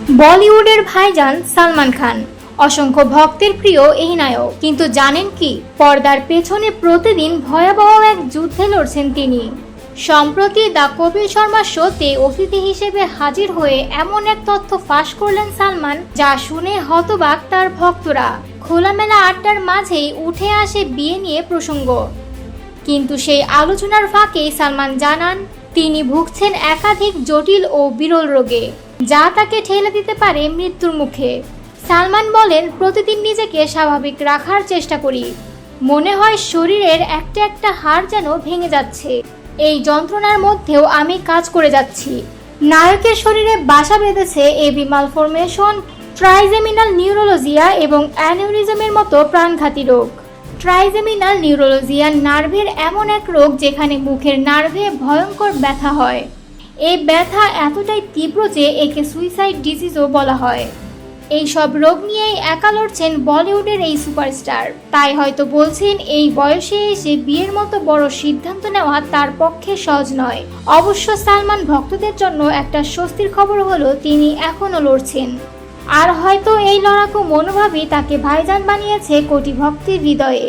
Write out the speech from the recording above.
বলিউডের ভাইজান সালমান খান অসংখ্য ভক্তের প্রিয় এই নায়ক, কিন্তু জানেন কি, পর্দার পেছনে প্রতিদিন ভয়াবহ এক যুদ্ধে লড়ছেন তিনি। সম্প্রতি দ্য কপিল শর্মা শোতে অতিথি হিসেবে হাজির হয়ে এমন এক তথ্য ফাঁস করলেন সালমান, যা শুনে হতবাক তার ভক্তরা। খোলামেলা আড্ডার মাঝেই উঠে আসে বিয়ে নিয়ে প্রসঙ্গ, কিন্তু সেই আলোচনার ফাঁকেই সালমান জানান তিনি ভুগছেন একাধিক জটিল ও বিরল রোগে, যা তাকে ঠেলে দিতে পারে মৃত্যুর মুখে। সালমান বলেন, প্রতিদিন নিজেকে স্বাভাবিক রাখার চেষ্টা করি, মনে হয় শরীরের একটা একটা হাড় যেন ভেঙে যাচ্ছে। এই যন্ত্রণার মধ্যেও আমি কাজ করে যাচ্ছি। নায়কের শরীরে বাসা বেঁধেছে এবি মালফরমেশন, ট্রাইজেমিনাল নিউরোলজিয়া এবং অ্যানিউরিজমের মতো প্রাণঘাতী রোগ। ট্রাইজেমিনাল নিউরোলজিয়া নার্ভের এমন এক রোগ যেখানে মুখের নার্ভে ভয়ঙ্কর ব্যথা হয়। এই ব্যথা এতটাই তীব্র যে একে সুইসাইড ডিজিজও বলা হয়। এই সব রোগ নিয়েই একা লড়ছেন বলিউডের এই সুপারস্টার। তাই হয়তো বলছেন, এই বয়সে এসে বিয়ের মতো বড় সিদ্ধান্ত নেওয়া তার পক্ষে সহজ নয়। অবশ্য সালমান ভক্তদের জন্য একটা স্বস্তির খবর হলো তিনি এখনও লড়ছেন। আর হয়তো এই লড়াকু মনোভাবই তাকে ভাইজান বানিয়েছে কোটি ভক্তের হৃদয়ে।